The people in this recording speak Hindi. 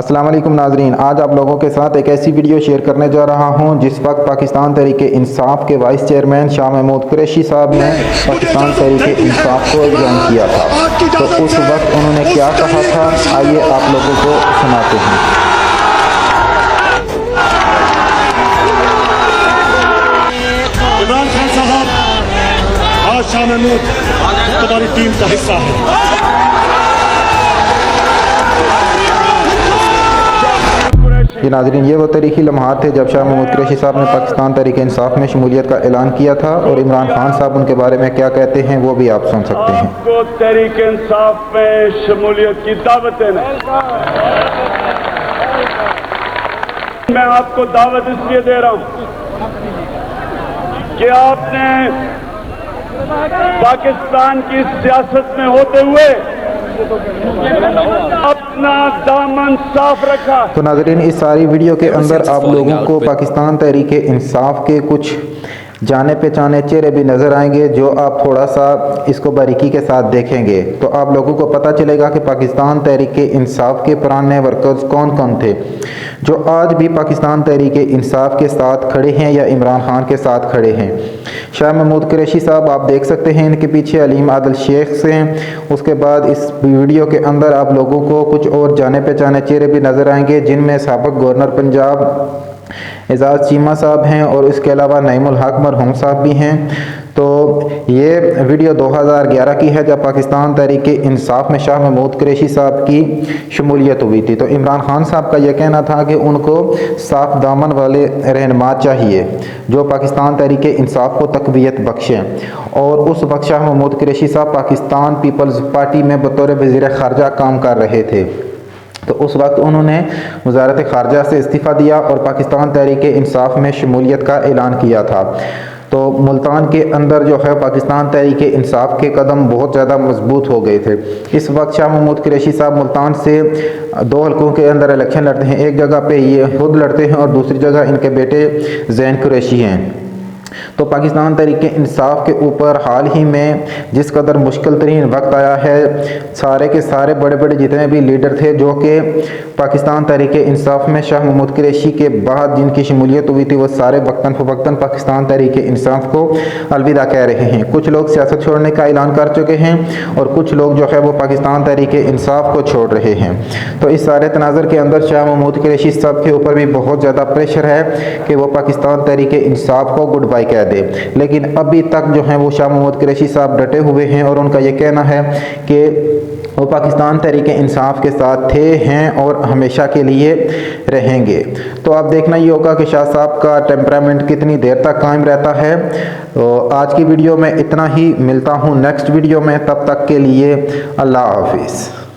अस्सलाम वालेकुम नाजरीन, आज आप लोगों के साथ एक ऐसी वीडियो शेयर करने जा रहा हूं जिस वक्त पाकिस्तान तहरीक इंसाफ के वाइस चेयरमैन शाह महमूद कुरैशी साहब ने पाकिस्तान तहरीक इंसाफ को ज्वाइन किया था, तो उस वक्त उन्होंने क्या कहा था, आइए आप लोगों को सुनाते हैं। इमरान खान साहब, आज शाह महमूद तुम्हारी टीम का हिस्सा है। जी नाज़रीन, ये वो तारीखी लम्हात थे जब शाह महमूद कुरैशी साहब ने पाकिस्तान तहरीक इंसाफ में शमूलियत का ऐलान किया था, और इमरान खान साहब उनके बारे में क्या कहते हैं वो भी आप सुन सकते हैं। आपको तहरीक इंसाफ में शमूलियत की दावत देना, मैं आपको दावत इसलिए दे रहा हूं कि आपने पाकिस्तान की सियासत में होते हुए अपना दामन साफ रखा। तो नाज़रीन, इस सारी वीडियो के अंदर आप लोगों को पाकिस्तान तहरीक इंसाफ के कुछ जाने पहचाने चेहरे भी नज़र आएंगे, जो आप थोड़ा सा इसको बारीकी के साथ देखेंगे तो आप लोगों को पता चलेगा कि पाकिस्तान तहरीक इंसाफ के पुराने वर्कर्स कौन कौन थे जो आज भी पाकिस्तान तहरीक इंसाफ के साथ खड़े हैं या इमरान खान के साथ खड़े हैं। शाह महमूद कुरैशी साहब आप देख सकते हैं, इनके पीछे अलीम आदिल शेख से हैं। उसके बाद इस वीडियो के अंदर आप लोगों को कुछ और जाने पहचाने चेहरे भी नज़र आएंगे, जिनमें साबिक़ गवर्नर पंजाब एजाज चीमा साहब हैं और इसके अलावा नईमुल हक मरहूम साहब भी हैं। तो ये वीडियो 2011 की है जब पाकिस्तान तहरीक इंसाफ में शाह महमूद कुरैशी साहब की शमूलियत हुई थी। तो इमरान खान साहब का यह कहना था कि उनको साफ दामन वाले रहनुमा चाहिए जो पाकिस्तान तहरीक इंसाफ को तक़वियत बख्शें, और उस वक्त शाह महमूद कुरैशी साहब पाकिस्तान पीपल्स पार्टी में बतौर वज़ीर ख़ारजा काम कर रहे थे। तो उस वक्त उन्होंने वज़ारत ख़ारजा से इस्तीफ़ा दिया और पाकिस्तान तहरीक इंसाफ में शमूलियत का ऐलान किया था। तो मुल्तान के अंदर जो है पाकिस्तान तहरीक इंसाफ के कदम बहुत ज़्यादा मजबूत हो गए थे। इस वक्त शाह महमूद कुरैशी साहब मुल्तान से 2 हल्कों के अंदर इलेक्शन लड़ते हैं। एक जगह पे ये खुद लड़ते हैं और दूसरी जगह इनके बेटे ज़ैन कुरैशी हैं। तो पाकिस्तान तहरीक इंसाफ के ऊपर हाल ही में जिस कदर मुश्किल तरीन वक्त आया है, सारे के सारे बड़े बड़े जितने भी लीडर थे जो कि पाकिस्तान तहरीक इंसाफ में शाह महमूद कुरैशी के बाद जिनकी शमूलियत हुई थी, वो सारे वक्तन फ़वक्तन पाकिस्तान तहरीक इंसाफ को अलविदा कह रहे हैं। कुछ लोग सियासत छोड़ने का ऐलान कर चुके हैं और कुछ लोग जो है वो पाकिस्तान तहरीक इंसाफ को छोड़ रहे हैं। तो इस सारे तनाज़र के अंदर शाह महमूद कुरैशी साहब के ऊपर भी बहुत ज़्यादा प्रेशर है कि वो पाकिस्तान तहरीक इंसाफ को गुड बाय कह दे, लेकिन अभी तक जो है वो शाह महमूद कुरैशी साहब डटे हुए हैं और उनका ये कहना है कि वो पाकिस्तान तहरीक इंसाफ के साथ थे, हैं और हमेशा के लिए रहेंगे। तो आप देखना ये होगा कि शाह साहब का टेम्परामेंट कितनी देर तक कायम रहता है। तो आज की वीडियो में इतना ही, मिलता हूँ नेक्स्ट वीडियो में, तब तक के लिए अल्लाह हाफिज़।